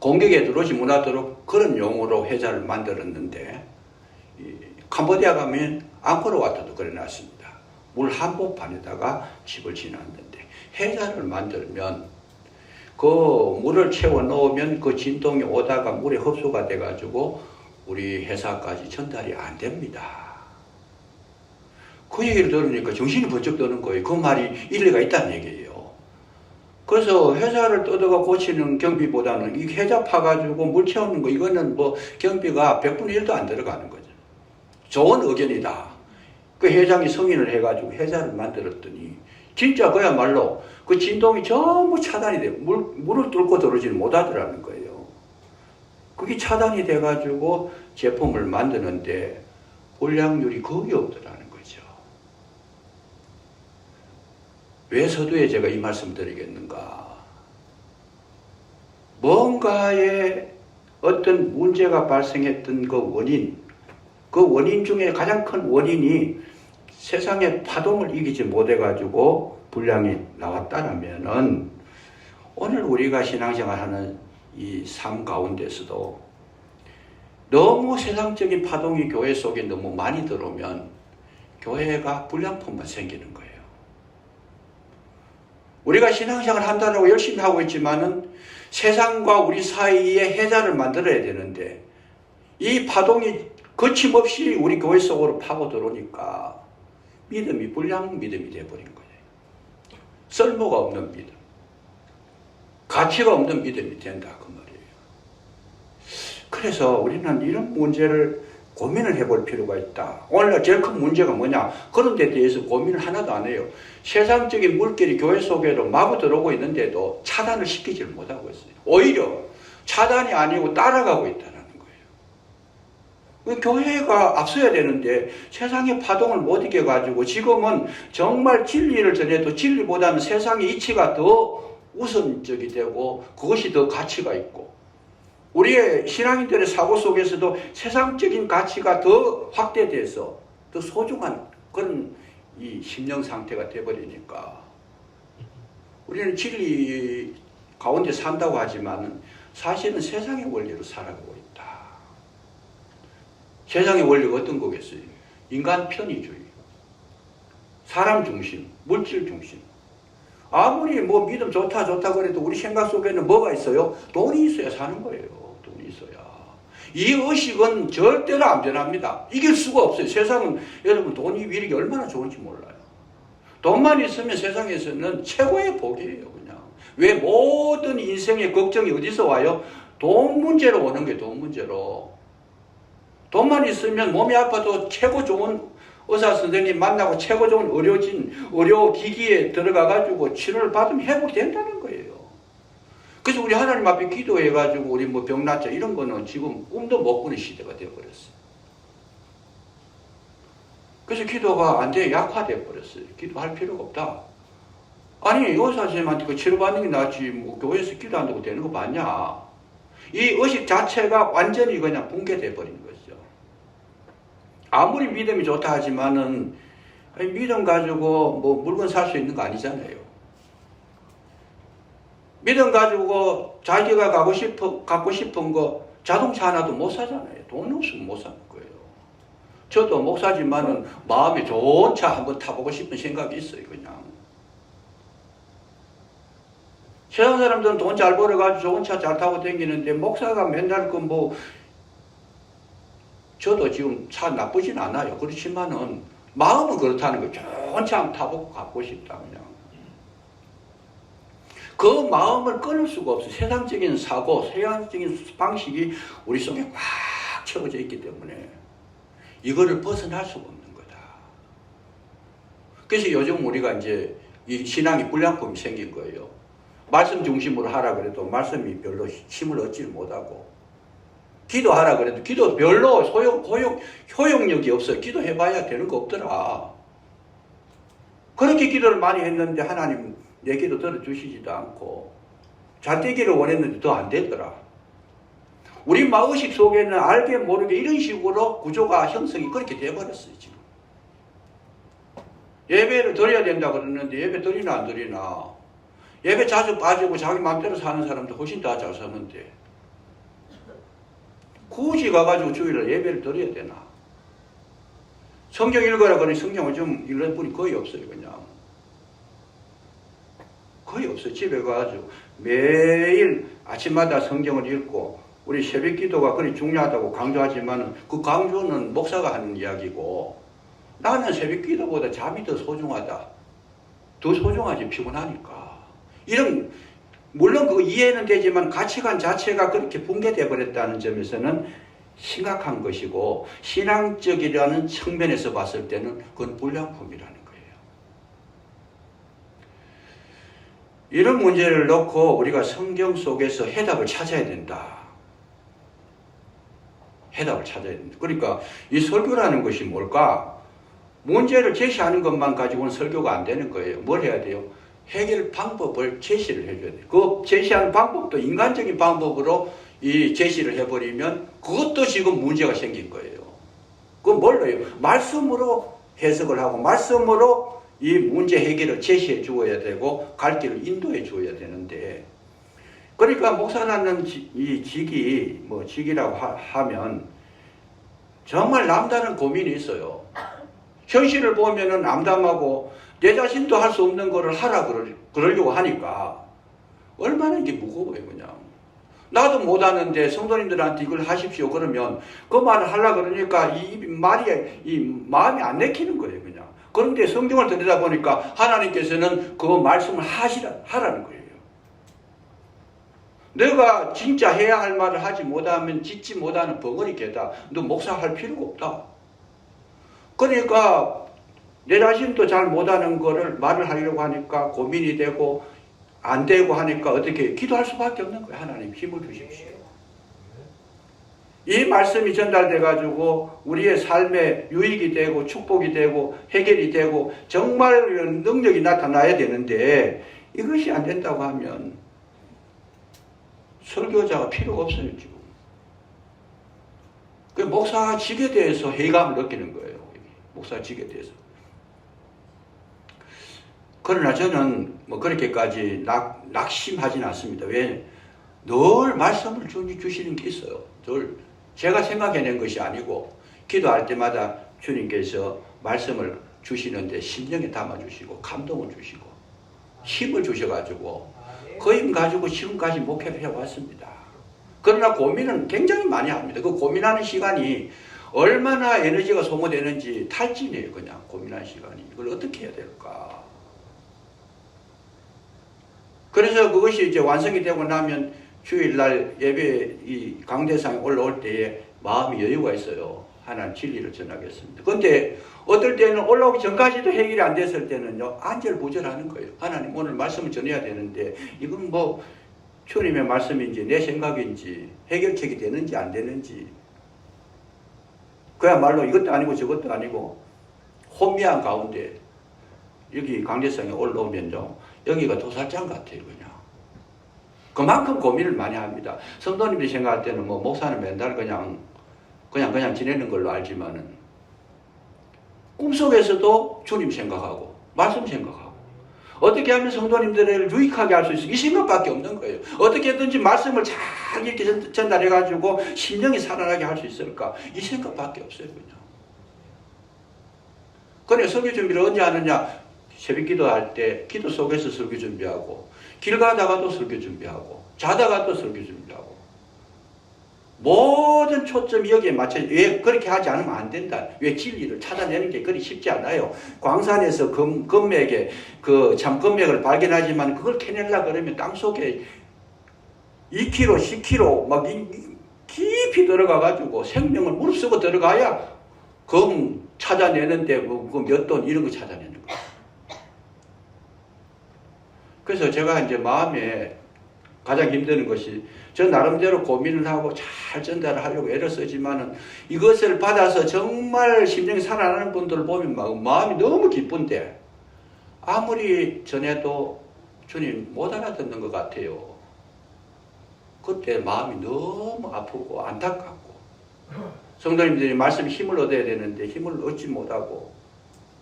공격에 들어오지 못하도록 그런 용어로 회사를 만들었는데, 캄보디아 가면 앙코르와트도 그래놨습니다. 물 한복판에다가 집을 지났는데, 해자를 만들면 그 물을 채워 넣으면 그 진동이 오다가 물에 흡수가 돼가지고 우리 회사까지 전달이 안 됩니다. 그 얘기를 들으니까 정신이 번쩍 드는 거예요. 그 말이 일리가 있다는 얘기예요. 그래서 회사를 뜯어가 고치는 경비보다는 이 회자 파가지고 물 채우는 거, 이거는 뭐 경비가 100분의 1도 안 들어가는 거죠. 좋은 의견이다. 그 회장이 승인을 해가지고 회사를 만들었더니 진짜 그야말로 그 진동이 전부 차단이 돼. 물을 뚫고 들어오지 못하더라는 거예요. 그게 차단이 돼가지고 제품을 만드는데 불량률이 거의 없더라는 거죠. 왜 서두에 제가 이 말씀 드리겠는가? 뭔가에 어떤 문제가 발생했던 그 원인 중에 가장 큰 원인이 세상의 파동을 이기지 못해가지고 불량이 나왔다면은 오늘 우리가 신앙생활하는 이 삶 가운데서도 너무 세상적인 파동이 교회 속에 너무 많이 들어오면 교회가 불량품만 생기는 거예요. 우리가 신앙생활 한다고 열심히 하고 있지만은 세상과 우리 사이에 해자를 만들어야 되는데 이 파동이 거침없이 우리 교회 속으로 파고 들어오니까 믿음이 불량 믿음이 되어버린 거예요. 쓸모가 없는 믿음, 가치가 없는 믿음이 된다 그 말이에요. 그래서 우리는 이런 문제를 고민을 해볼 필요가 있다. 오늘날 제일 큰 문제가 뭐냐? 그런 데 대해서 고민을 하나도 안 해요. 세상적인 물결이 교회 속에로 마구 들어오고 있는데도 차단을 시키지 못하고 있어요. 오히려 차단이 아니고 따라가고 있다는 거예요. 교회가 앞서야 되는데 세상의 파동을 못 이겨가지고 지금은 정말 진리를 전해도 진리보다는 세상의 이치가 더 우선적이 되고 그것이 더 가치가 있고 우리의 신앙인들의 사고 속에서도 세상적인 가치가 더 확대돼서 더 소중한 그런 이 심령 상태가 돼버리니까 우리는 진리 가운데 산다고 하지만 사실은 세상의 원리로 살아가고 있다. 세상의 원리가 어떤 거겠어요? 인간 편의주의, 사람 중심, 물질 중심. 아무리 뭐 믿음 좋다 그래도 우리 생각 속에는 뭐가 있어요? 돈이 있어야 사는 거예요. 돈이 있어야. 이 의식은 절대로 안 변합니다. 이길 수가 없어요. 세상은 여러분 돈이 위력이 얼마나 좋은지 몰라요. 돈만 있으면 세상에서는 최고의 복이에요. 그냥. 왜 모든 인생의 걱정이 어디서 와요? 돈 문제로 오는 거예요. 돈 문제로. 돈만 있으면 몸이 아파도 최고 좋은 의사 선생님 만나고 최고 좋은 의료기기에 들어가가지고 치료를 받으면 회복된다는 거예요. 그래서 우리 하나님 앞에 기도해가지고 우리 뭐 병 낫자 이런 거는 지금 꿈도 못 꾸는 시대가 되어버렸어요. 그래서 기도가 안 돼, 약화되어 버렸어요. 기도할 필요가 없다. 아니, 의사 선생님한테 그 치료받는 게 낫지, 뭐 교회에서 기도한다고 되는 거 맞냐? 이 의식 자체가 완전히 그냥 붕괴되어 버린 거죠. 아무리 믿음이 좋다 하지만은 믿음 가지고 뭐 물건 살 수 있는 거 아니잖아요. 믿음 가지고 자기가 갖고 싶은 거 자동차 하나도 못 사잖아요. 돈 없으면 못 사는 거예요. 저도 목사지만은 마음이 좋은 차 한번 타보고 싶은 생각이 있어요. 그냥. 세상 사람들은 돈 잘 벌어가지고 좋은 차 잘 타고 다니는데 목사가 맨날 그 뭐 저도 지금 차 나쁘진 않아요. 그렇지만은 마음은 그렇다는 거죠. 좋은 차 한번 타보고 갖고 싶다 그냥. 그 마음을 끊을 수가 없어요. 세상적인 사고, 세상적인 방식이 우리 속에 꽉 채워져 있기 때문에 이거를 벗어날 수가 없는 거다. 그래서 요즘 우리가 이제 이 신앙이 불량품이 생긴 거예요. 말씀 중심으로 하라 그래도 말씀이 별로 힘을 얻지 못하고 기도하라 그래도 기도 별로 효용력이 없어요. 기도해봐야 되는 거 없더라. 그렇게 기도를 많이 했는데 하나님 내 기도 들어주시지도 않고 잘 되기를 원했는데 더 안 되더라. 우리 마음식 속에는 알게 모르게 이런 식으로 구조가 형성이 그렇게 돼버렸어요. 지금 예배를 드려야 된다 그러는데 예배 드리나 안 드리나. 예배 자주 빠지고 자기 마음대로 사는 사람도 훨씬 더 잘 사는데 굳이 가가지고 주일날 예배를 드려야 되나? 성경 읽어라 그러니 성경을 좀 읽는 분이 거의 없어요. 그냥 거의 없어요. 집에 가가지고 매일 아침마다 성경을 읽고, 우리 새벽 기도가 그리 중요하다고 강조하지만 그 강조는 목사가 하는 이야기고, 나는 새벽 기도보다 잠이 더 소중하다. 더 소중하지, 피곤하니까. 이런, 물론 그거 이해는 되지만 가치관 자체가 그렇게 붕괴되어 버렸다는 점에서는 심각한 것이고, 신앙적이라는 측면에서 봤을 때는 그건 불량품이라는 거예요. 이런 문제를 놓고 우리가 성경 속에서 해답을 찾아야 된다. 해답을 찾아야 된다. 그러니까 이 설교라는 것이 뭘까? 문제를 제시하는 것만 가지고는 설교가 안 되는 거예요. 뭘 해야 돼요? 해결 방법을 제시를 해줘야 돼요. 그 제시하는 방법도 인간적인 방법으로 이 제시를 해버리면 그것도 지금 문제가 생긴 거예요. 그건 뭘로 해요? 말씀으로 해석을 하고 말씀으로 이 문제 해결을 제시해 주어야 되고 갈 길을 인도해 주어야 되는데, 그러니까 목사라는 이 직이 직이라고 하면 정말 남다른 고민이 있어요. 현실을 보면은 암담하고 내 자신도 할 수 없는 거를 하라 그러려고 하니까 얼마나 이게 무거워요. 그냥 나도 못하는데 성도님들한테 이걸 하십시오 그러면 그 말을 하려고 그러니까 이 마음이 안 내키는 거예요. 그냥. 그런데 성경을 들여다 보니까 하나님께서는 그 말씀을 하라는 거예요. 내가 진짜 해야 할 말을 하지 못하면 짓지 못하는 벙어리 개다. 너 목사할 필요가 없다. 그러니까 내 자신도 잘 못하는 거를 말을 하려고 하니까 고민이 되고 안 되고 하니까 어떻게 기도할 수밖에 없는 거예요. 하나님 힘을 주십시오. 이 말씀이 전달돼 가지고 우리의 삶에 유익이 되고 축복이 되고 해결이 되고 정말 능력이 나타나야 되는데 이것이 안 된다고 하면 설교자가 필요가 없어요. 지금 그 목사직에 대해서 회의감을 느끼는 거예요. 목사직에 대해서. 그러나 저는 그렇게까지 낙심하지는 않습니다. 왜? 늘 말씀을 주시는 게 있어요. 늘 제가 생각해낸 것이 아니고 기도할 때마다 주님께서 말씀을 주시는데 심령에 담아주시고 감동을 주시고 힘을 주셔가지고 그 힘 가지고 지금까지 목회를 해왔습니다. 그러나 고민은 굉장히 많이 합니다. 그 고민하는 시간이 얼마나 에너지가 소모되는지 탈진해요. 그냥 고민하는 시간이. 이걸 어떻게 해야 될까? 그래서 그것이 이제 완성이 되고 나면 주일날 예배 이 강대상에 올라올 때에 마음이 여유가 있어요. 하나님 진리를 전하겠습니다. 그런데 어떨 때는 올라오기 전까지도 해결이 안 됐을 때는요, 안절부절하는 거예요. 하나님 오늘 말씀을 전해야 되는데 이건 주님의 말씀인지 내 생각인지 해결책이 되는지 안 되는지, 그야말로 이것도 아니고 저것도 아니고 혼미한 가운데 여기 강대상에 올라오면요, 여기가 도살장 같아요. 그냥 그만큼 고민을 많이 합니다. 성도님들이 생각할 때는 목사는 맨날 그냥 지내는 걸로 알지만은 꿈속에서도 주님 생각하고 말씀 생각하고 어떻게 하면 성도님들을 유익하게 할 수 있을까, 이 생각밖에 없는 거예요. 어떻게든지 말씀을 잘 이렇게 전달해 가지고 심령이 살아나게 할 수 있을까, 이 생각밖에 없어요. 그냥. 그래 설교 준비를 언제 하느냐? 새벽 기도할 때 기도 속에서 설교 준비하고, 길 가다가도 설교 준비하고, 자다가도 설교 준비하고, 모든 초점이 여기에 맞춰. 왜 그렇게 하지 않으면 안 된다. 왜 진리를 찾아내는 게 그리 쉽지 않아요. 광산에서 금맥에 참 금맥을 발견하지만 그걸 캐내려 그러면 땅속에 2km, 10km 막 깊이 들어가 가지고 생명을 무릅쓰고 들어가야 금 찾아내는데 몇 돈 이런 거 찾아내는 거예요. 그래서 제가 이제 마음에 가장 힘드는 것이, 저 나름대로 고민을 하고 잘 전달을 하려고 애를 쓰지만은 이것을 받아서 정말 심령이 살아나는 분들을 보면 마음이 너무 기쁜데 아무리 전해도 주님 못 알아듣는 것 같아요. 그때 마음이 너무 아프고 안타깝고, 성도님들이 말씀에 힘을 얻어야 되는데 힘을 얻지 못하고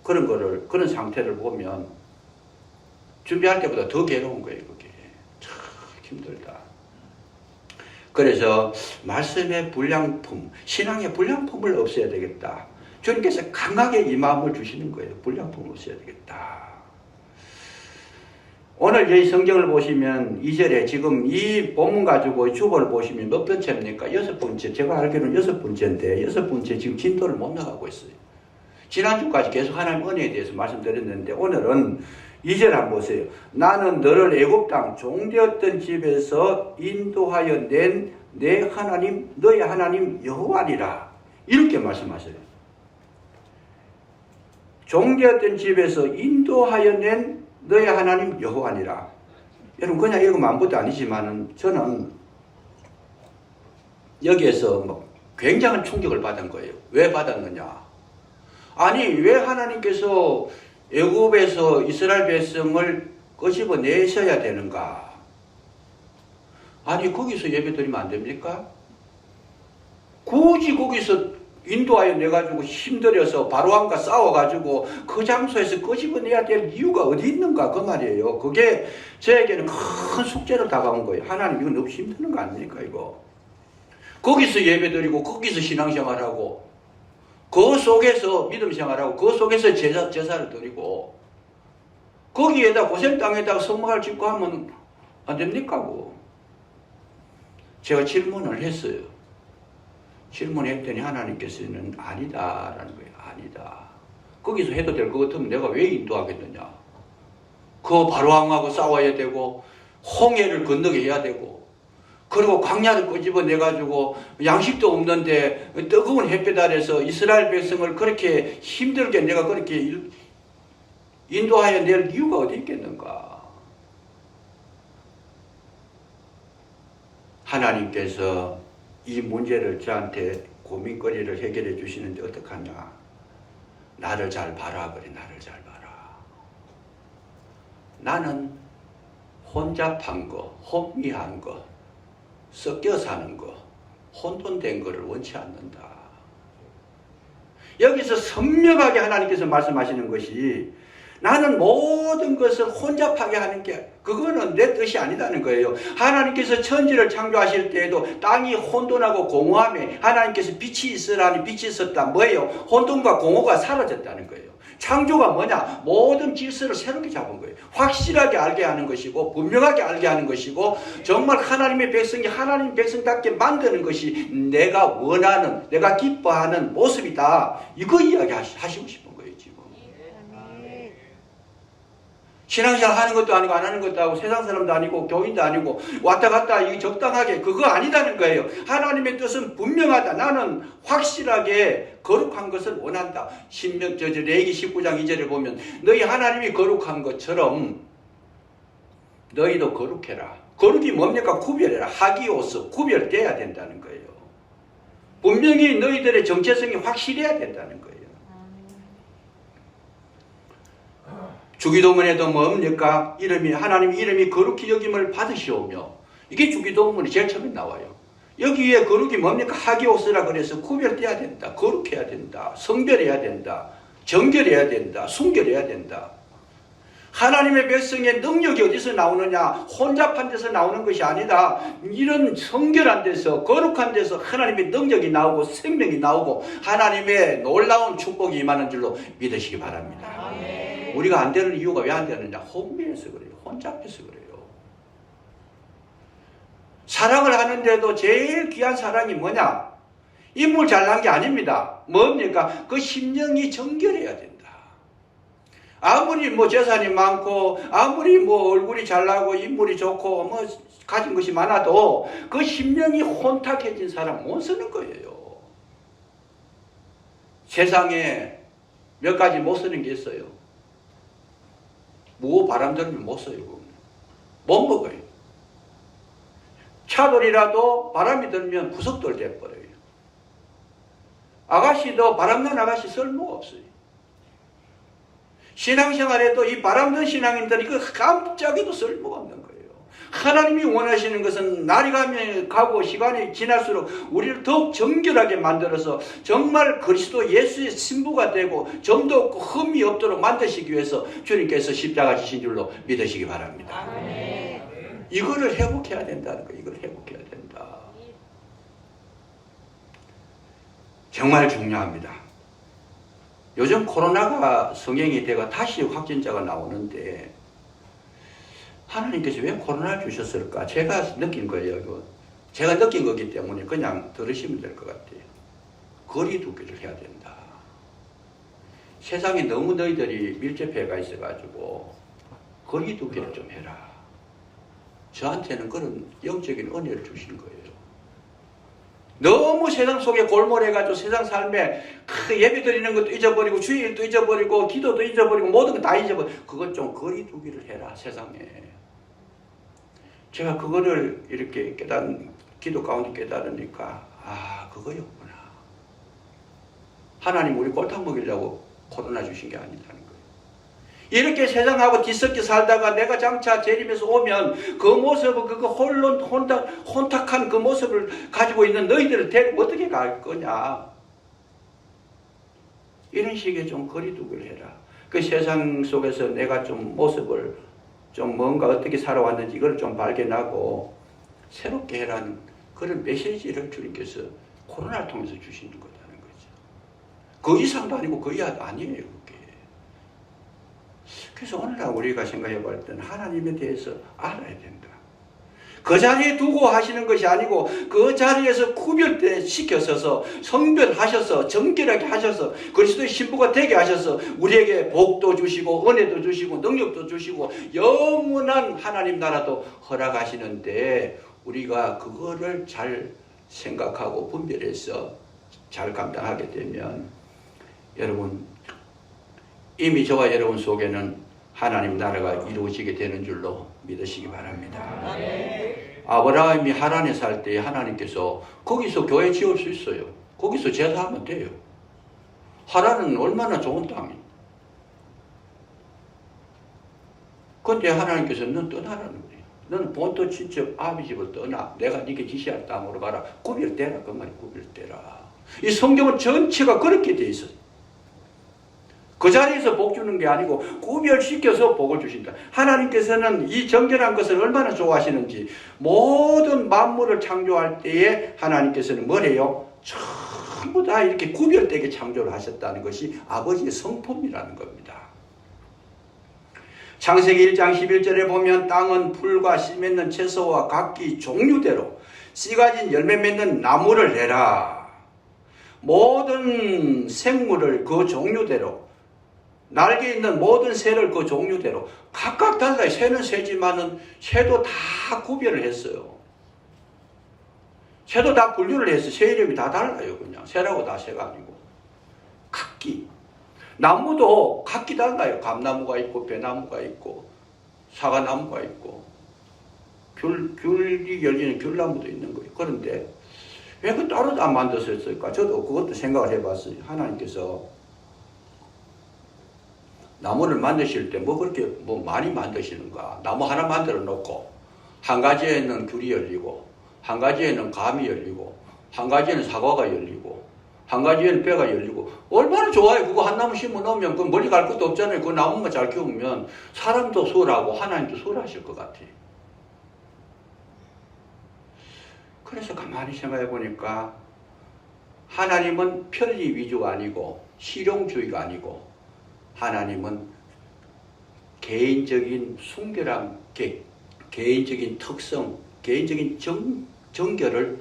그런 상태를 보면 준비할 때보다 더 괴로운 거예요. 그게 참 힘들다. 그래서 말씀의 불량품, 신앙의 불량품을 없애야 되겠다. 주님께서 강하게 이 마음을 주시는 거예요. 불량품을 없애야 되겠다. 오늘 이 성경을 보시면 2절에 지금 이 본문 가지고 주보를 보시면 몇 번째입니까? 6번째. 제가 알기로는 6번째인데 6번째 지금 진도를 못 나가고 있어요. 지난주까지 계속 하나님 은혜에 대해서 말씀드렸는데 오늘은 2절 한번 보세요. 나는 너를 애굽 땅 종되었던 집에서 인도하여 낸 내 하나님 너의 하나님 여호와니라. 이렇게 말씀하세요. 종되었던 집에서 인도하여 낸 너의 하나님 여호와니라. 여러분 그냥 읽으면 아무것도 아니지만은 저는 여기에서 뭐 굉장한 충격을 받은 거예요. 왜 받았느냐? 아니 왜 하나님께서 애굽에서 이스라엘 백성을 끄집어 내셔야 되는가? 아니 거기서 예배드리면 안 됩니까? 굳이 거기서 인도하여 내가지고 힘들여서 바로왕과 싸워가지고 그 장소에서 끄집어내야 될 이유가 어디 있는가 그 말이에요. 그게 저에게는 큰 숙제로 다가온 거예요. 하나님 이거 너무 힘드는 거 아닙니까 이거? 거기서 예배드리고 거기서 신앙생활하고 그 속에서 믿음생활하고 그 속에서 제사를 드리고 거기에다 고센 땅에다가 성막을 짓고 하면 안 됩니까? 제가 질문을 했어요. 질문했더니 하나님께서는 아니다라는 거예요. 아니다. 거기서 해도 될 것 같으면 내가 왜 인도하겠느냐. 그 바로왕하고 싸워야 되고 홍해를 건너게 해야 되고 그리고 광야를 끄집어내가지고 양식도 없는데 뜨거운 햇볕 아래서 이스라엘 백성을 그렇게 힘들게 내가 그렇게 인도하여 낼 이유가 어디 있겠는가. 하나님께서 이 문제를 저한테 고민거리를 해결해 주시는데 어떡하냐. 나를 잘 봐라 그래. 나를 잘 봐라. 나는 혼잡한 거, 혼미한 거, 섞여 사는 거, 혼돈된 거를 원치 않는다. 여기서 선명하게 하나님께서 말씀하시는 것이 나는 모든 것을 혼잡하게 하는 게 그거는 내 뜻이 아니다는 거예요. 하나님께서 천지를 창조하실 때에도 땅이 혼돈하고 공허함에 하나님께서 빛이 있으라니 빛이 있었다. 뭐예요? 혼돈과 공허가 사라졌다는 거예요. 창조가 뭐냐? 모든 질서를 새롭게 잡은 거예요. 확실하게 알게 하는 것이고 분명하게 알게 하는 것이고 정말 하나님의 백성이 하나님 백성답게 만드는 것이 내가 원하는 내가 기뻐하는 모습이다. 이거 이야기하시고 싶은 거예요. 지금 신앙생활 하는 것도 아니고 안 하는 것도 아니고 세상 사람도 아니고 교인도 아니고 왔다 갔다 이게 적당하게 그거 아니다는 거예요. 하나님의 뜻은 분명하다. 나는 확실하게 거룩한 것을 원한다. 레위기 19장 2절에 보면 너희 하나님이 거룩한 것처럼 너희도 거룩해라. 거룩이 뭡니까? 구별해라. 하기오스 구별돼야 된다는 거예요. 분명히 너희들의 정체성이 확실해야 된다는 거예요. 주기도문에도 뭡니까? 이름이 하나님 이름이 거룩히 여김을 받으시오며 이게 주기도문이 제일 처음에 나와요. 여기에 거룩이 뭡니까? 하기오스라 그래서 구별돼야 된다. 거룩해야 된다. 성별해야 된다. 정결해야 된다. 순결해야 된다. 하나님의 백성의 능력이 어디서 나오느냐? 혼잡한 데서 나오는 것이 아니다. 이런 성결한 데서 거룩한 데서 하나님의 능력이 나오고 생명이 나오고 하나님의 놀라운 축복이 임하는 줄로 믿으시기 바랍니다. 우리가 안 되는 이유가 왜 안 되느냐? 혼미해서 그래요. 혼잡해서 그래요. 사랑을 하는데도 제일 귀한 사랑이 뭐냐? 인물 잘난 게 아닙니다. 뭡니까? 그 심령이 정결해야 된다. 아무리 뭐 재산이 많고 아무리 뭐 얼굴이 잘나고 인물이 좋고 뭐 가진 것이 많아도 그 심령이 혼탁해진 사람 못 쓰는 거예요. 세상에 몇 가지 못 쓰는 게 있어요. 무고 바람 들면 못 써요. 못 먹어요. 차돌이라도 바람이 들면 부석돌 돼버려요. 아가씨도 바람난 아가씨 쓸모가 없어요. 신앙생활에도 이 바람든 신앙인들이 그 깜짝이도 쓸모가 없는 거예요. 하나님이 원하시는 것은 날이 가고 시간이 지날수록 우리를 더욱 정결하게 만들어서 정말 그리스도 예수의 신부가 되고 점도 없고 흠이 없도록 만드시기 위해서 주님께서 십자가 지신 줄로 믿으시기 바랍니다. 이거를 회복해야 된다는 거예요. 이걸 회복해야 된다. 정말 중요합니다. 요즘 코로나가 성행이 되고 다시 확진자가 나오는데 하나님께서 왜 코로나를 주셨을까? 제가 느낀 거예요. 제가 느낀 거기 때문에 그냥 들으시면 될 것 같아요. 거리 두기를 해야 된다. 세상에 너무 너희들이 밀접해가 있어가지고 거리 두기를 좀 해라. 저한테는 그런 영적인 은혜를 주신 거예요. 너무 세상 속에 골몰해가지고 세상 삶에 예배 드리는 것도 잊어버리고 주일도 잊어버리고 기도도 잊어버리고 모든 거 다 잊어버리고 그것 좀 거리 두기를 해라 세상에. 제가 그거를 이렇게 기도 가운데 깨달으니까 그거였구나. 하나님 우리 골탕 먹이려고 코로나 주신 게 아니다는 거예요. 이렇게 세상하고 뒤섞여 살다가 내가 장차 재림에서 오면 그 모습을 그거 혼탁한 그 모습을 가지고 있는 너희들을 데리고 어떻게 갈 거냐. 이런 식의 좀 거리두기를 해라. 그 세상 속에서 내가 좀 모습을 좀 뭔가 어떻게 살아왔는지 이걸 좀 발견하고 새롭게 해라는 그런 메시지를 주님께서 코로나를 통해서 주시는 거다는 거죠. 그 이상도 아니고 그 이하도 아니에요. 그게. 그래서 오늘날 우리가 생각해 볼 때는 하나님에 대해서 알아야 된다. 그 자리에 두고 하시는 것이 아니고 그 자리에서 구별시켜서 성별하셔서 정결하게 하셔서 그리스도의 신부가 되게 하셔서 우리에게 복도 주시고 은혜도 주시고 능력도 주시고 영원한 하나님 나라도 허락하시는데 우리가 그거를 잘 생각하고 분별해서 잘 감당하게 되면 여러분 이미 저와 여러분 속에는 하나님 나라가 이루어지게 되는 줄로 믿으시기 바랍니다. 아브라함이 하란에 살 때 하나님께서 거기서 교회 지을 수 있어요. 거기서 제사하면 돼요. 하란은 얼마나 좋은 땅이에요. 그런데 하나님께서 넌 떠나라는 거예요. 너는 본토 친척 아비 집을 떠나. 내가 네게 지시할 땅으로 가라. 구별되라. 그 말이 구별되라. 이 성경은 전체가 그렇게 돼 있어요. 그 자리에서 복 주는 게 아니고 구별시켜서 복을 주신다. 하나님께서는 이 정결한 것을 얼마나 좋아하시는지 모든 만물을 창조할 때에 하나님께서는 뭐래요? 전부 다 이렇게 구별되게 창조를 하셨다는 것이 아버지의 성품이라는 겁니다. 창세기 1장 11절에 보면 땅은 풀과 씨 맺는 채소와 각기 종류대로 씨 가진 열매 맺는 나무를 내라. 모든 생물을 그 종류대로 날개 있는 모든 새를 그 종류대로 각각 달라요. 새는 새지만은 새도 다 구별을 했어요. 새도 다 분류를 했어요. 새 이름이 다 달라요. 그냥 새라고 다 새가 아니고 각기. 나무도 각기 달라요. 감나무가 있고 배나무가 있고 사과나무가 있고 귤이 열리는 귤나무도 있는 거예요. 그런데 왜 그 따로 안 만드셨을까? 저도 그것도 생각을 해봤어요. 하나님께서 나무를 만드실 때 그렇게 많이 만드시는가? 나무 하나 만들어 놓고 한 가지에는 귤이 열리고 한 가지에는 감이 열리고 한 가지에는 사과가 열리고 한 가지에는 배가 열리고 얼마나 좋아요. 그거 한 나무 심어 놓으면 그 멀리 갈 것도 없잖아요. 그 나무만 잘 키우면 사람도 수월하고 하나님도 수월하실 것 같아요. 그래서 가만히 생각해 보니까 하나님은 편리 위주가 아니고 실용주의가 아니고 하나님은 개인적인 순결함, 개인적인 특성, 개인적인 정결을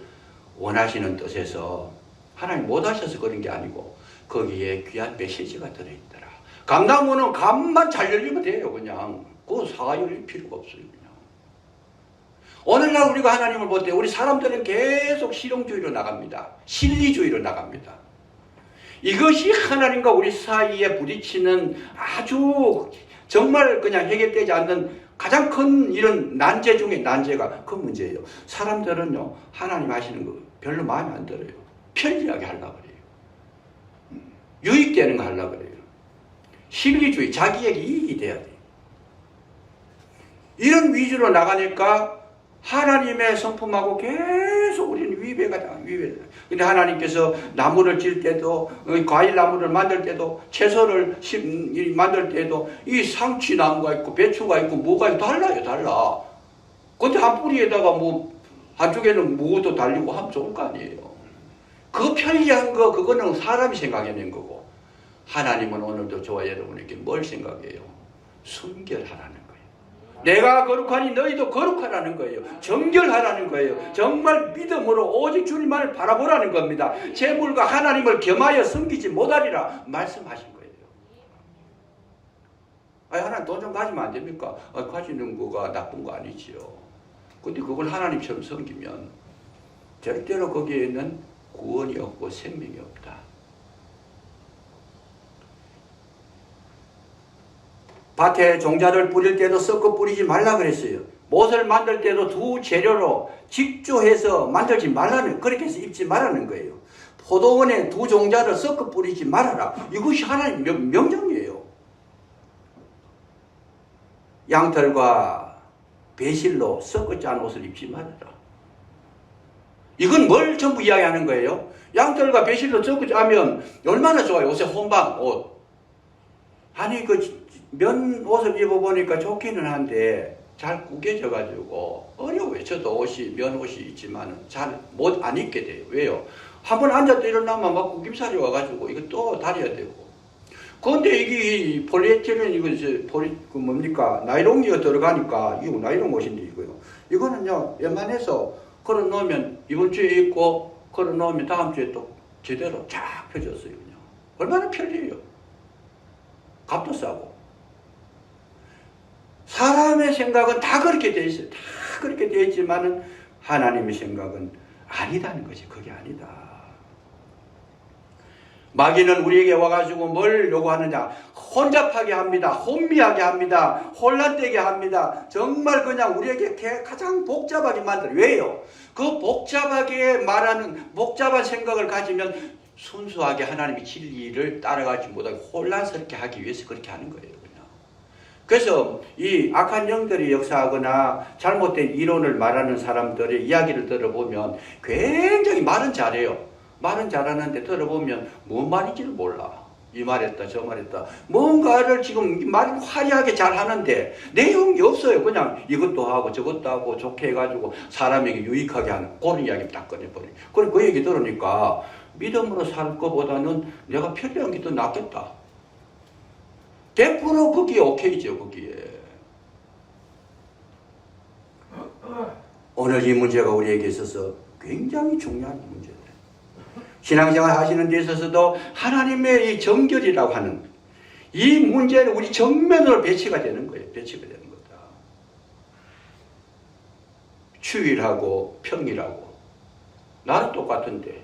원하시는 뜻에서 하나님 못하셔서 그런 게 아니고 거기에 귀한 메시지가 들어있더라. 감나무는 감만 잘 열리면 돼요. 그냥 그거 사과 열릴 필요가 없어요. 그냥. 오늘날 우리가 하나님을 볼 때 우리 사람들은 계속 실용주의로 나갑니다. 실리주의로 나갑니다. 이것이 하나님과 우리 사이에 부딪히는 아주 정말 그냥 해결되지 않는 가장 큰 이런 난제 중에 난제가 그 문제예요. 사람들은요 하나님 하시는 거 별로 마음에 안 들어요. 편리하게 하려고 그래요. 유익되는 거 하려고 그래요. 실리주의, 자기에게 이익이 돼야 돼요. 이런 위주로 나가니까 하나님의 성품하고 계속 우리는 위배가 다 위배다. 근데 하나님께서 나무를 질 때도 과일 나무를 만들 때도 채소를 만들 때도 이 상추나무가 있고 배추가 있고 뭐가 있고 달라요. 달라. 근데 한 뿌리에다가 한쪽에는 무도 달리고 하면 좋을 거 아니에요. 그 편리한 거 그거는 사람이 생각해낸 거고 하나님은 오늘도 저와 여러분에게 뭘 생각해요? 순결하라는 거예요. 내가 거룩하니 너희도 거룩하라는 거예요. 정결하라는 거예요. 정말 믿음으로 오직 주님만을 바라보라는 겁니다. 재물과 하나님을 겸하여 섬기지 못하리라 말씀하신 거예요. 하나님 돈 좀 가지면 안 됩니까? 가지는 거가 나쁜 거 아니지요. 근데 그걸 하나님처럼 섬기면 절대로 거기에는 구원이 없고 생명이 없다. 밭에 종자를 뿌릴 때도 섞어 뿌리지 말라 그랬어요. 못을 만들 때도 두 재료로 직조해서 만들지 말라는, 그렇게 해서 입지 말라는 거예요. 포도원에 두 종자를 섞어 뿌리지 말아라. 이것이 하나님 명령이에요. 양털과 배실로 섞어 짠 옷을 입지 말아라. 이건 뭘 전부 이야기하는 거예요? 양털과 배실로 섞어 짜면 얼마나 좋아요. 옷에 혼방 옷. 아니 면 옷을 입어보니까 좋기는 한데 잘 구겨져 가지고 어려워요. 저도 면 옷이 있지만 잘 못 안 입게 돼요. 왜요? 한번 앉았다 일어나면 막 구김살이 와가지고 이거 또 다려야 되고. 그런데 이게 폴리에틸렌 이거 뭡니까? 나이롱이 들어가니까 이거 나이롱 옷인데 이거요. 이거는요 웬만해서 걸어 놓으면 이번 주에 입고 걸어 놓으면 다음 주에 또 제대로 쫙 펴졌어요. 그냥 얼마나 편리해요. 값도 싸고. 사람의 생각은 다 그렇게 돼 있어요. 다 그렇게 돼 있지만은 하나님의 생각은 아니다는 거지. 그게 아니다. 마귀는 우리에게 와가지고 뭘 요구하느냐? 혼잡하게 합니다. 혼미하게 합니다. 혼란되게 합니다. 정말 그냥 우리에게 가장 복잡하게 만들어요. 왜요? 그 복잡하게 말하는 복잡한 생각을 가지면 순수하게 하나님의 진리를 따라가지 못하고 혼란스럽게 하기 위해서 그렇게 하는 거예요. 그냥. 그래서 이 악한 영들이 역사하거나 잘못된 이론을 말하는 사람들의 이야기를 들어보면 굉장히 말은 잘해요. 말은 잘하는데 들어보면 뭔 말인지를 몰라. 이 말했다 저 말했다. 뭔가를 지금 말을 화려하게 잘하는데 내용이 없어요. 그냥 이것도 하고 저것도 하고 좋게 해가지고 사람에게 유익하게 하는 그런 이야기 딱 꺼내버려요. 그 얘기 들으니까 믿음으로 살 것보다는 내가 편리한 게 더 낫겠다. 100% 거기에 오케이죠. 거기에. 오늘 이 문제가 우리에게 있어서 굉장히 중요한 문제예요. 신앙생활 하시는 데 있어서도 하나님의 이 정결이라고 하는 이 문제는 우리 정면으로 배치가 되는 거예요. 배치가 되는 거다. 주일하고 평일하고 나는 똑같은데.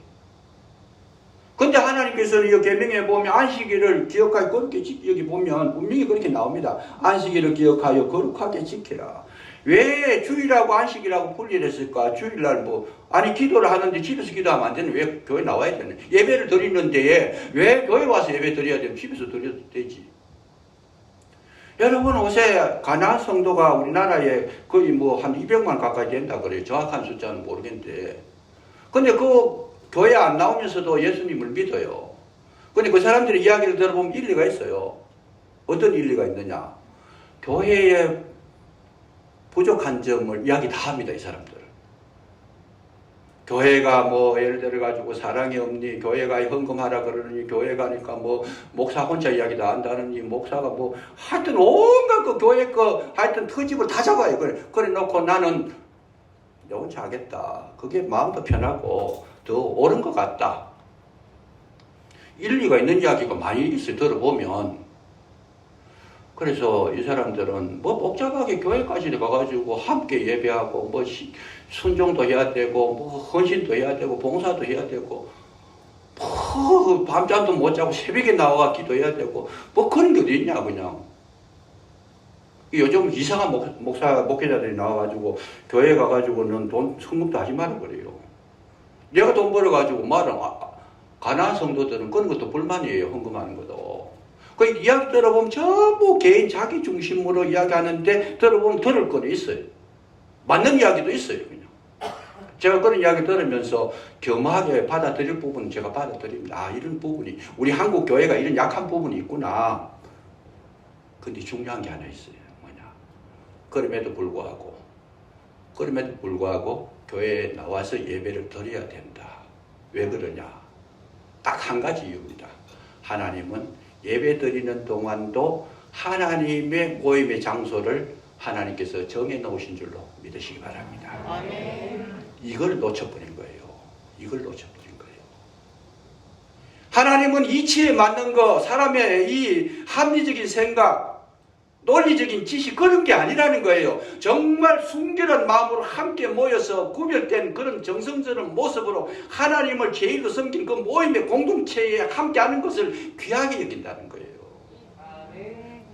근데 하나님께서는 이 계명에 보면 안식일을 기억하여 그렇게 여기 보면 분명히 그렇게 나옵니다. 안식일을 기억하여 거룩하게 지키라. 왜 주일하고 안식일하고 분리했을까? 주일날 기도를 하는데 집에서 기도하면 안 되는 왜 교회 나와야 되는? 예배를 드리는 데에 왜 교회 와서 예배 드려야 되면 집에서 드려도 되지. 여러분 요새 가나안 성도가 우리나라에 거의 한 200만 가까이 된다 그래요. 정확한 숫자는 모르겠는데. 근데 그 교회 안 나오면서도 예수님을 믿어요. 근데 그 사람들의 이야기를 들어보면 일리가 있어요. 어떤 일리가 있느냐? 교회에 부족한 점을 이야기 다 합니다. 이 사람들. 교회가 예를 들어 가지고 사랑이 없니, 교회가 헌금하라 그러니, 교회 가니까 목사 혼자 이야기 다 한다느니, 목사가 하여튼 온갖 그 교회 하여튼 터집을 다 잡아요. 그래 놓고 나는 내 혼자 하겠다. 그게 마음도 편하고 더 옳은 것 같다. 일리가 있는 이야기가 많이 있어요. 들어보면. 그래서 이 사람들은 복잡하게 교회까지 가가지고 함께 예배하고 순종도 해야 되고 헌신도 해야 되고 봉사도 해야 되고 밤잠도 못 자고 새벽에 나와 기도해야 되고 그런 게 어디 있냐 그냥. 요즘 이상한 목회자들이 나와가지고 교회 가가지고는 돈 헌금도 하지 말라 그래요. 내가 돈 벌어가지고 말은 가난한 성도들은 그런 것도 불만이에요. 헌금하는 것도. 그 이야기 들어보면 전부 개인 자기 중심으로 이야기하는데 들어보면 들을 거는 있어요. 맞는 이야기도 있어요. 그냥. 제가 그런 이야기 들으면서 겸하게 받아들일 부분은 제가 받아들입니다. 이런 부분이 우리 한국 교회가 이런 약한 부분이 있구나. 근데 중요한 게 하나 있어요. 뭐냐. 그럼에도 불구하고 교회에 나와서 예배를 드려야 된다. 왜 그러냐. 딱 한 가지 이유입니다. 하나님은 예배 드리는 동안도 하나님의 모임의 장소를 하나님께서 정해 놓으신 줄로 믿으시기 바랍니다. 아멘. 이걸 놓쳐버린 거예요. 이걸 놓쳐버린 거예요. 하나님은 이치에 맞는 거, 사람의 이 합리적인 생각, 논리적인 지식 그런 게 아니라는 거예요. 정말 순결한 마음으로 함께 모여서 구별된 그런 정성스러운 모습으로 하나님을 제일로 섬긴 그 모임의 공동체에 함께하는 것을 귀하게 여긴다는 거예요.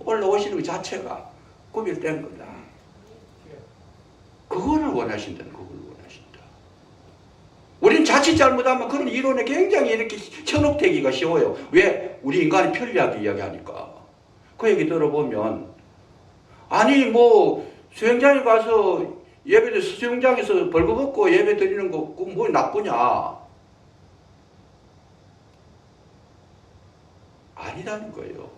올라오시는 것 자체가 구별된 거다. 그거를 원하신다는, 그걸 원하신다. 우린 자칫 잘못하면 그런 이론에 굉장히 이렇게 현혹되기가 쉬워요. 왜? 우리 인간이 편리하게 이야기하니까. 그 얘기 들어보면 아니 뭐 수영장에 가서 예배, 수영장에서 벌거벗고 예배 드리는 거 그거 뭐 나쁘냐? 아니라는 거예요.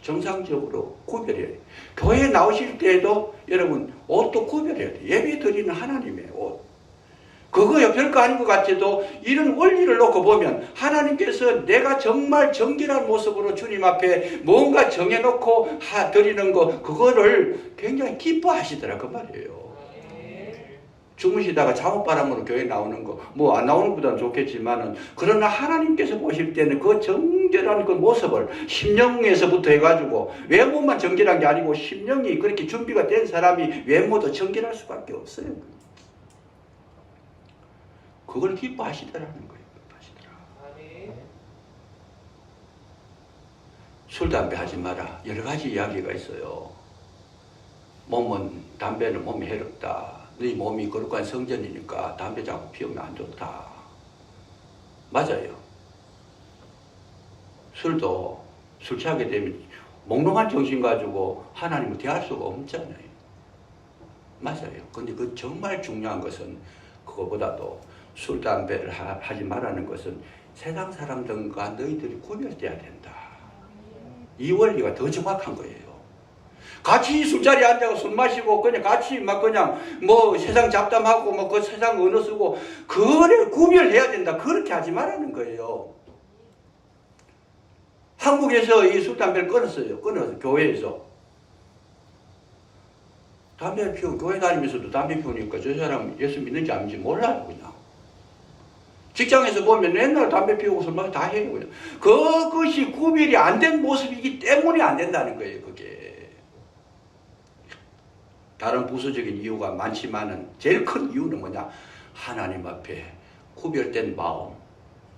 정상적으로 구별해야 돼요. 교회에 나오실 때에도 여러분 옷도 구별해야 돼요. 예배 드리는 하나님의 옷. 그거요 별거 아닌 것 같아도 이런 원리를 놓고 보면 하나님께서 내가 정말 정결한 모습으로 주님 앞에 뭔가 정해놓고 드리는 거 그거를 굉장히 기뻐하시더라 그 말이에요. 주무시다가 잠옷바람으로 교회 나오는 거 뭐 안 나오는 것보다는 좋겠지만은 그러나 하나님께서 보실 때는 그 정결한 그 모습을 심령에서부터 해가지고 외모만 정결한 게 아니고 심령이 그렇게 준비가 된 사람이 외모도 정결할 수밖에 없어요. 그걸 기뻐하시더라는 거예요. 기뻐하시더라. 술, 담배 하지 마라. 여러 가지 이야기가 있어요. 담배는 몸에 해롭다. 네 몸이 거룩한 성전이니까 담배 자꾸 피우면 안 좋다. 맞아요. 술도 술 취하게 되면 몽롱한 정신 가지고 하나님을 대할 수가 없잖아요. 맞아요. 근데 그 정말 중요한 것은 그거보다도 술, 담배를 하지 말라는 것은 세상 사람들과 너희들이 구별돼야 된다. 이 원리가 더 정확한 거예요. 같이 술자리에 앉아서 술 마시고 그냥 같이 막 그냥 뭐 세상 잡담하고 뭐 그 세상 언어 쓰고 그거를 구별해야 된다. 그렇게 하지 말라는 거예요. 한국에서 이 술, 담배를 끊었어요. 끊어서 교회에서. 담배 피우고 교회 다니면서도 담배 피우니까 저 사람 예수 믿는지 안 믿는지 몰라요 그냥. 직장에서 보면 맨날 담배 피우고 술 마시고 다 해요 그냥. 그것이 구별이 안 된 모습이기 때문에 안 된다는 거예요 그게. 다른 부수적인 이유가 많지만은 제일 큰 이유는 뭐냐? 하나님 앞에 구별된 마음,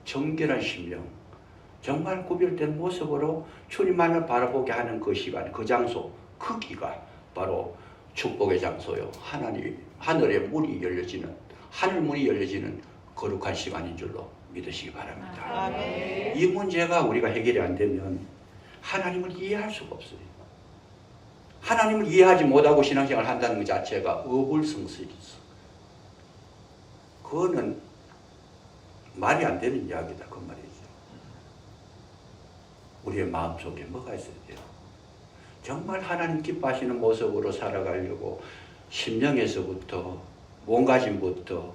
정결한 심령, 정말 구별된 모습으로 주님만을 바라보게 하는 그 시간, 그 장소, 그 기가 바로 축복의 장소요. 하늘의 문이 열려지는, 하늘 문이 열려지는 거룩한 시간인 줄로 믿으시기 바랍니다. 아멘. 이 문제가 우리가 해결이 안 되면 하나님을 이해할 수가 없어요. 하나님을 이해하지 못하고 신앙생활을 한다는 것 자체가 어불성설이죠. 그거는 말이 안 되는 이야기다 그 말이죠. 우리의 마음속에 뭐가 있어야 돼요? 정말 하나님 기뻐하시는 모습으로 살아가려고 심령에서부터 몸가짐부터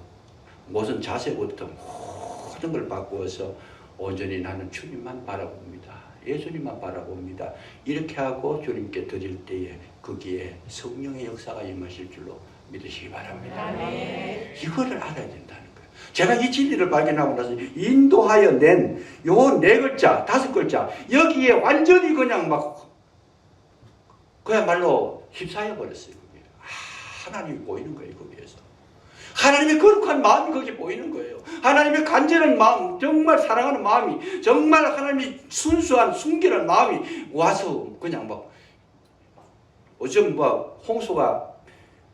모든 자세부터 모든 걸 바꾸어서 온전히 나는 주님만 바라봅니다. 예수님만 바라봅니다. 이렇게 하고 주님께 드릴 때에 거기에 성령의 역사가 임하실 줄로 믿으시기 바랍니다. 이거를 알아야 된다는 거예요. 제가 이 진리를 발견하고 나서 인도하여 낸 요 4글자, 5글자 여기에 완전히 그냥 막 그야말로 휩싸여 버렸어요. 하나님이 보이는 거예요. 거기에서. 하나님의 거룩한 마음이 거기에 보이는 거예요. 하나님의 간절한 마음, 정말 사랑하는 마음이, 정말 하나님이 순수한 순결한 마음이 와서 그냥 막 요즘 뭐 홍수가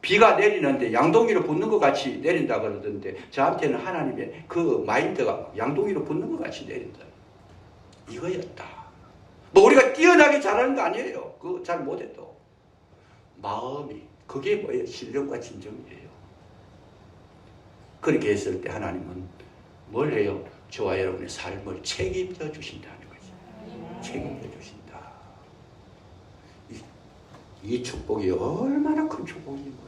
비가 내리는데 양동이로 붓는 것 같이 내린다 그러던데 저한테는 하나님의 그 마인드가 양동이로 붓는 것 같이 내린다. 이거였다. 뭐 우리가 뛰어나게 잘하는 거 아니에요. 그거 잘 못해도. 마음이 그게 뭐예요? 신령과 진정이에요. 그렇게 했을 때 하나님은 뭘 해요? 저와 여러분의 삶을 책임져 주신다는 거죠. 책임져 주신다. 이 축복이 얼마나 큰 축복인 겁니다.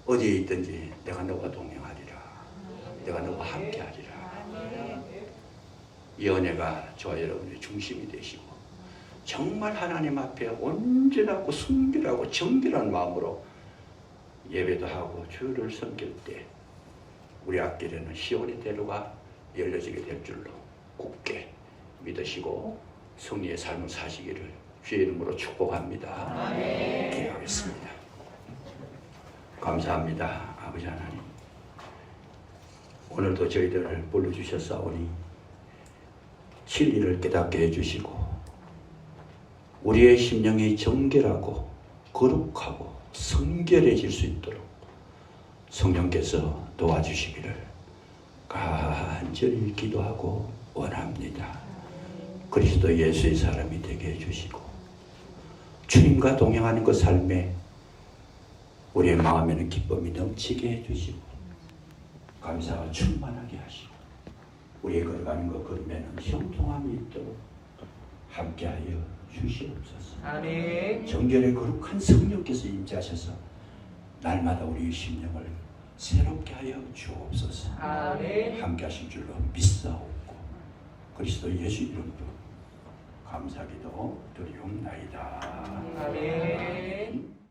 어디에 있든지 내가 너와 동행하리라. 내가 너와 함께하리라. 이 은혜가 저와 여러분의 중심이 되시고 정말 하나님 앞에 온전하고 순결하고 정결한 마음으로 예배도 하고 주를 섬길 때 우리 앞길에는 시온의 대로가 열려지게 될 줄로 굳게 믿으시고 승리의 삶을 사시기를 주의 이름으로 축복합니다. 기도하겠습니다. 감사합니다. 아버지 하나님, 오늘도 저희들을 불러주셨사오니 진리를 깨닫게 해주시고 우리의 심령이 정결하고 거룩하고 성결해질 수 있도록 성령께서 도와주시기를 간절히 기도하고 원합니다. 그리스도 예수의 사람이 되게 해주시고 주님과 동행하는 그 삶에 우리의 마음에는 기쁨이 넘치게 해주시고 감사가 충만하게 하시고 우리의 걸어가는 그 걸음에는 형통함이 있도록 함께하여 주시옵소서. 아멘. 정결의 거룩한 성령께서 임재하셔서 날마다 우리의 심령을 새롭게 하여 주옵소서. 아멘. 함께하실 줄로 믿사옵고 그리스도 예수 이름으로 감사기도 드리옵나이다. 아멘.